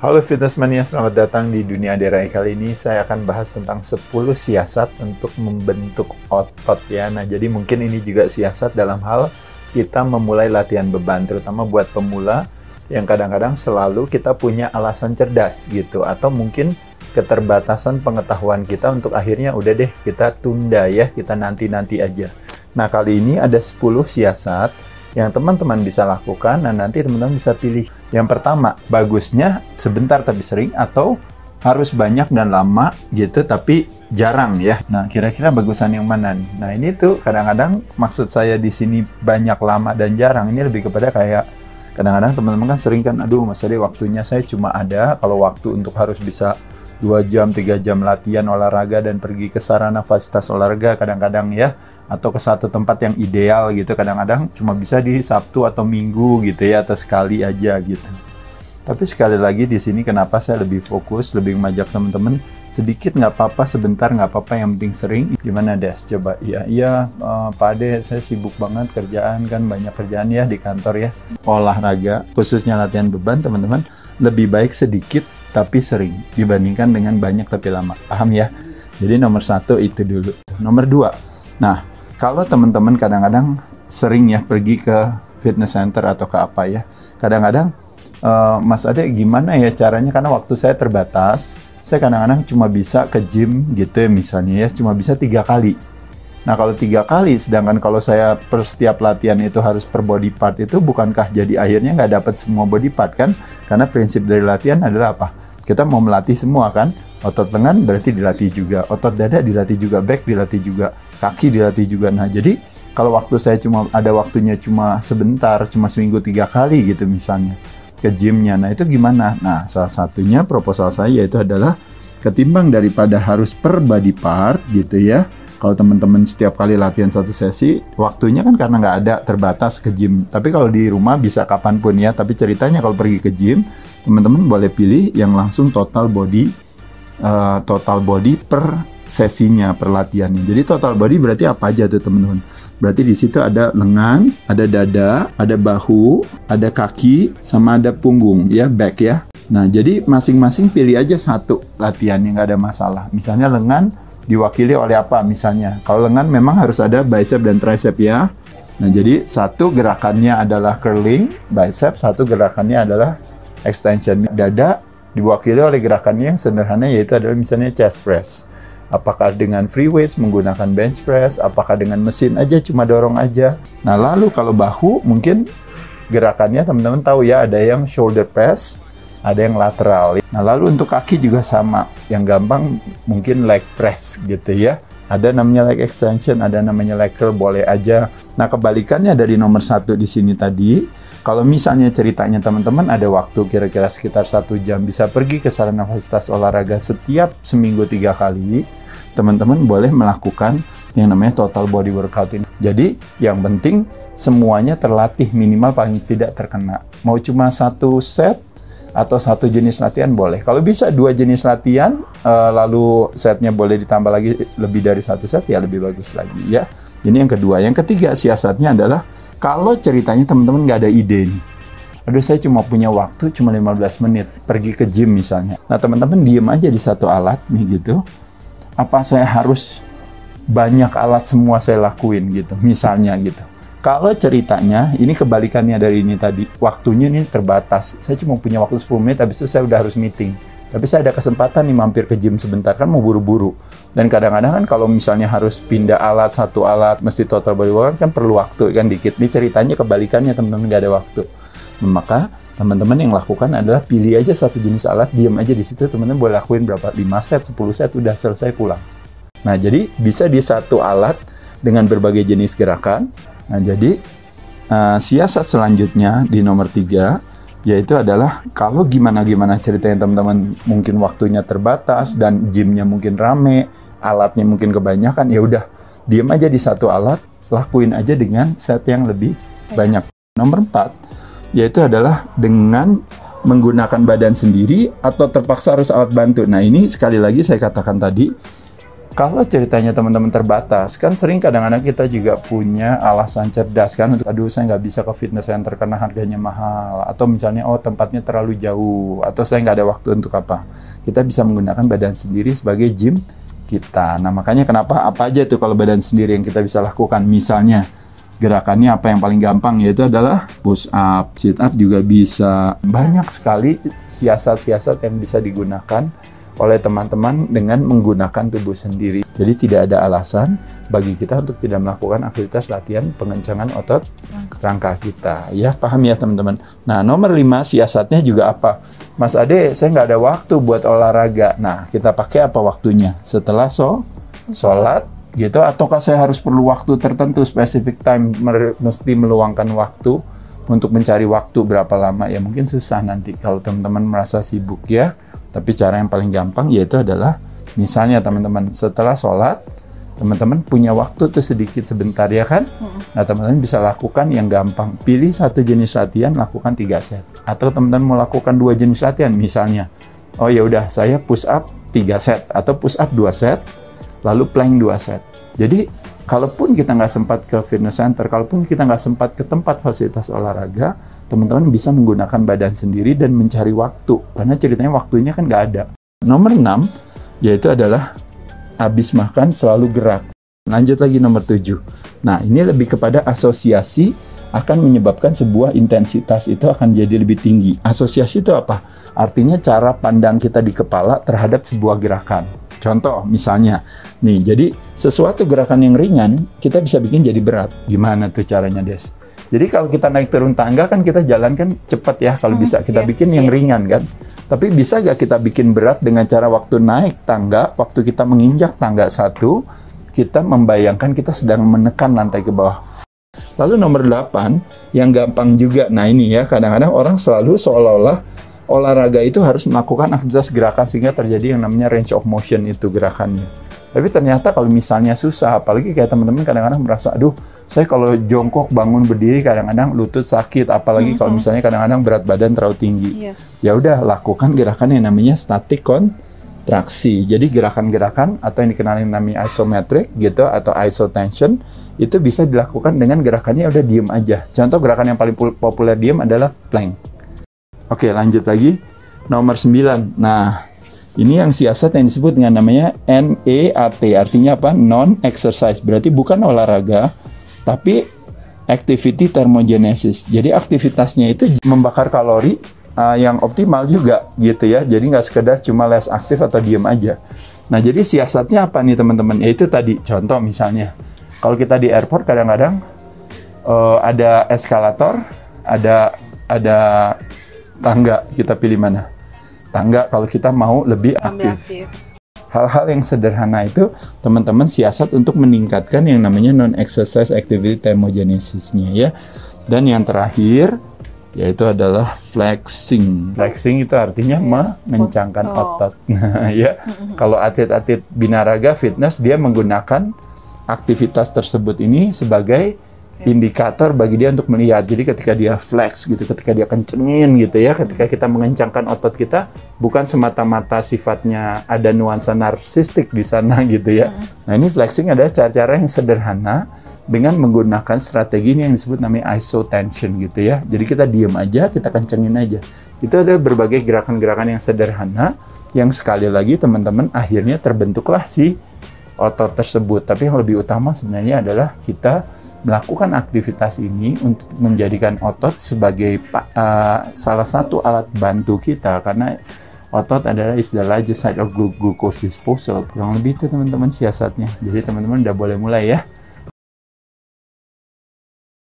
Halo Fitnessmania, selamat datang di Dunia Derai. Kali ini saya akan bahas tentang 10 siasat untuk membentuk otot ya. Nah, jadi mungkin ini juga siasat dalam hal kita memulai latihan beban, terutama buat pemula yang kadang-kadang selalu kita punya alasan cerdas gitu, atau mungkin keterbatasan pengetahuan kita untuk akhirnya udah deh kita tunda ya, kita nanti-nanti aja. Nah, kali ini ada 10 siasat yang teman-teman bisa lakukan, dan nanti teman-teman bisa pilih. Yang pertama, bagusnya sebentar tapi sering, atau harus banyak dan lama gitu tapi jarang ya. Nah, kira-kira bagusan yang mana nih? Nah, ini tuh kadang-kadang maksud saya di sini banyak, lama, dan jarang. Ini lebih kepada kayak kadang-kadang teman-teman kan sering kan, aduh Mas Ade waktunya saya cuma ada, kalau waktu untuk harus bisa 2 jam, 3 jam latihan olahraga dan pergi ke sarana fasilitas olahraga kadang-kadang ya, atau ke satu tempat yang ideal gitu, kadang-kadang cuma bisa di Sabtu atau Minggu gitu ya, atau sekali aja gitu. Tapi sekali lagi di sini kenapa saya lebih fokus, lebih mengajak teman-teman sedikit nggak apa-apa, sebentar nggak apa-apa, yang penting sering. Gimana Des? Coba iya Pak Ade saya sibuk banget kerjaan, kan banyak kerjaan ya di kantor ya. Olahraga khususnya latihan beban teman-teman lebih baik sedikit tapi sering dibandingkan dengan banyak tapi lama. Paham ya? Jadi nomor 1 itu dulu. Nomor 2, nah kalau teman-teman kadang-kadang sering ya pergi ke fitness center atau ke apa ya, kadang-kadang Mas Ade gimana ya caranya, karena waktu saya terbatas, saya kadang-kadang cuma bisa ke gym gitu ya, misalnya ya cuma bisa 3 kali. Nah, kalau 3 kali, sedangkan kalau saya per setiap latihan itu harus per body part, itu bukankah jadi akhirnya nggak dapat semua body part kan? Karena prinsip dari latihan adalah apa? Kita mau melatih semua kan? Otot lengan berarti dilatih juga, otot dada dilatih juga, back dilatih juga, kaki dilatih juga. Nah, jadi kalau waktu saya cuma ada waktunya cuma sebentar, cuma seminggu 3 kali gitu misalnya ke gymnya, nah itu gimana? Nah, salah satunya proposal saya itu adalah ketimbang daripada harus per body part gitu ya, kalau teman-teman setiap kali latihan 1 sesi, waktunya kan karena nggak ada, terbatas ke gym. Tapi kalau di rumah bisa kapanpun ya. Tapi ceritanya kalau pergi ke gym, teman-teman boleh pilih yang langsung total body per sesinya, per latihannya. Jadi total body berarti apa aja tuh teman-teman? Berarti di situ ada lengan, ada dada, ada bahu, ada kaki, sama ada punggung ya, back ya. Nah, jadi masing-masing pilih aja satu latihan yang nggak ada masalah. Misalnya lengan diwakili oleh apa misalnya. Kalau lengan memang harus ada bicep dan tricep ya. Nah, jadi satu gerakannya adalah curling bicep, satu gerakannya adalah extension. Dada diwakili oleh gerakannya yang sederhana, yaitu adalah misalnya chest press. Apakah dengan free weights menggunakan bench press, apakah dengan mesin aja cuma dorong aja. Nah, lalu kalau bahu mungkin gerakannya teman-teman tahu ya, ada yang shoulder press, ada yang lateral. Nah, lalu untuk kaki juga sama. Yang gampang mungkin leg press gitu ya. Ada namanya leg extension, ada namanya leg curl, boleh aja. Nah, kebalikannya dari nomor 1 di sini tadi, kalau misalnya ceritanya teman-teman ada waktu kira-kira sekitar 1 jam bisa pergi ke sarana fasilitas olahraga setiap seminggu 3 kali, teman-teman boleh melakukan yang namanya total body workout ini. Jadi yang penting semuanya terlatih, minimal paling tidak terkena. Mau cuma 1 set atau 1 jenis latihan boleh. Kalau bisa 2 jenis latihan, lalu setnya boleh ditambah lagi lebih dari 1 set, ya lebih bagus lagi ya. Ini yang kedua. Yang ketiga siasatnya adalah kalau ceritanya teman-teman nggak ada ide nih, aduh saya cuma punya waktu cuma 15 menit pergi ke gym misalnya. Nah, teman-teman diem aja di satu alat nih gitu. Apa saya harus banyak alat semua saya lakuin gitu misalnya gitu. Kalau ceritanya ini kebalikannya dari ini tadi, waktunya ini terbatas, saya cuma punya waktu 10 menit, habis itu saya udah harus meeting, tapi saya ada kesempatan nih mampir ke gym sebentar, kan mau buru-buru. Dan kadang-kadang kan kalau misalnya harus pindah alat, satu alat mesti total body workout kan perlu waktu kan dikit. Ini ceritanya kebalikannya, teman-teman nggak ada waktu. Maka teman-teman yang lakukan adalah pilih aja 1 jenis alat, diam aja di situ, teman-teman boleh lakuin berapa, 5 set, 10 set, udah selesai pulang. Nah, jadi bisa di satu alat dengan berbagai jenis gerakan. Nah, jadi siasat selanjutnya di nomor 3 yaitu adalah kalau gimana ceritanya teman-teman mungkin waktunya terbatas dan gymnya mungkin rame, alatnya mungkin kebanyakan, ya udah diam aja di satu alat, lakuin aja dengan set yang lebih banyak. Nomor 4 yaitu adalah dengan menggunakan badan sendiri atau terpaksa harus alat bantu. Nah, ini sekali lagi saya katakan tadi, Kalau ceritanya teman-teman terbatas, kan sering kadang-kadang kita juga punya alasan cerdas kan, untuk aduh saya nggak bisa ke fitness center karena harganya mahal, atau misalnya oh tempatnya terlalu jauh, atau saya nggak ada waktu untuk apa. Kita bisa menggunakan badan sendiri sebagai gym kita. Nah makanya kenapa apa aja tuh kalau badan sendiri yang kita bisa lakukan, misalnya gerakannya apa yang paling gampang, yaitu adalah push up, sit up juga bisa. Banyak sekali siasat-siasat yang bisa digunakan oleh teman-teman dengan menggunakan tubuh sendiri. Jadi tidak ada alasan bagi kita untuk tidak melakukan aktivitas latihan pengencangan otot rangka kita. Ya, paham ya teman-teman? Nah, nomor 5 siasatnya juga apa? Mas Ade, saya nggak ada waktu buat olahraga. Nah, kita pakai apa waktunya? Setelah sholat gitu, ataukah saya harus perlu waktu tertentu, specific time, mesti meluangkan waktu untuk mencari waktu berapa lama? Ya mungkin susah nanti kalau teman-teman merasa sibuk ya. Tapi cara yang paling gampang yaitu adalah misalnya teman-teman setelah sholat, teman-teman punya waktu tuh sedikit sebentar ya kan? Nah teman-teman bisa lakukan yang gampang. Pilih satu jenis latihan, lakukan 3 set. Atau teman-teman mau lakukan 2 jenis latihan misalnya. Oh ya udah, saya push up 3 set atau push up 2 set, lalu plank 2 set. Jadi kalaupun kita nggak sempat ke fitness center, kalaupun kita nggak sempat ke tempat fasilitas olahraga, teman-teman bisa menggunakan badan sendiri dan mencari waktu. Karena ceritanya waktunya kan nggak ada. Nomor 6, yaitu adalah habis makan selalu gerak. Lanjut lagi nomor 7. Nah, ini lebih kepada asosiasi akan menyebabkan sebuah intensitas itu akan jadi lebih tinggi. Asosiasi itu apa? Artinya cara pandang kita di kepala terhadap sebuah gerakan. Contoh misalnya, nih jadi sesuatu gerakan yang ringan kita bisa bikin jadi berat. Gimana tuh caranya, Des? Jadi kalau kita naik turun tangga kan kita jalan kan cepat ya, kalau bisa kita bikin yang ringan kan. Tapi bisa gak kita bikin berat dengan cara waktu naik tangga, waktu kita menginjak tangga 1, kita membayangkan kita sedang menekan lantai ke bawah. Lalu nomor 8, yang gampang juga. Nah ini ya, kadang-kadang orang selalu seolah-olah olahraga itu harus melakukan aktivitas gerakan sehingga terjadi yang namanya range of motion itu gerakannya. Tapi ternyata kalau misalnya susah, apalagi kayak teman-teman kadang-kadang merasa, aduh, saya kalau jongkok bangun berdiri kadang-kadang lutut sakit, apalagi kalau misalnya kadang-kadang berat badan terlalu tinggi. Ya udah, lakukan gerakan yang namanya static kontraksi. Jadi gerakan-gerakan atau yang dikenal namanya isometric gitu atau isotension itu bisa dilakukan dengan gerakannya udah diem aja. Contoh gerakan yang paling populer diem adalah plank. Oke, lanjut lagi. Nomor 9. Nah, ini yang siasat yang disebut dengan namanya NEAT. Artinya apa? Non-exercise. Berarti bukan olahraga, tapi activity thermogenesis. Jadi aktivitasnya itu membakar kalori yang optimal juga gitu ya. Jadi nggak sekedar cuma less aktif atau diem aja. Nah, jadi siasatnya apa nih teman-teman? Yaitu tadi, contoh misalnya. Kalau kita di airport kadang-kadang ada eskalator, ada tangga, kita pilih mana? Tangga kalau kita mau lebih aktif. Hal-hal yang sederhana itu teman-teman siasat untuk meningkatkan yang namanya non-exercise activity thermogenesisnya ya. Dan yang terakhir yaitu adalah flexing. Flexing itu artinya mengencangkan otot. Nah, ya. Kalau atlet-atlet binaraga fitness dia menggunakan aktivitas tersebut ini sebagai indikator bagi dia untuk melihat. Jadi ketika dia flex gitu, ketika dia kencengin gitu ya, ketika kita mengencangkan otot kita, bukan semata-mata sifatnya ada nuansa narsistik di sana gitu ya. Nah ini flexing adalah cara-cara yang sederhana dengan menggunakan strategi ini yang disebut namanya isotension gitu ya. Jadi kita diam aja, kita kencengin aja. Itu ada berbagai gerakan-gerakan yang sederhana, yang sekali lagi teman-teman akhirnya terbentuklah si otot tersebut. Tapi yang lebih utama sebenarnya adalah kita melakukan aktivitas ini untuk menjadikan otot sebagai salah satu alat bantu kita, karena otot adalah is the largest site of glucose disposal. Kurang lebih itu teman-teman siasatnya. Jadi teman-teman udah boleh mulai ya.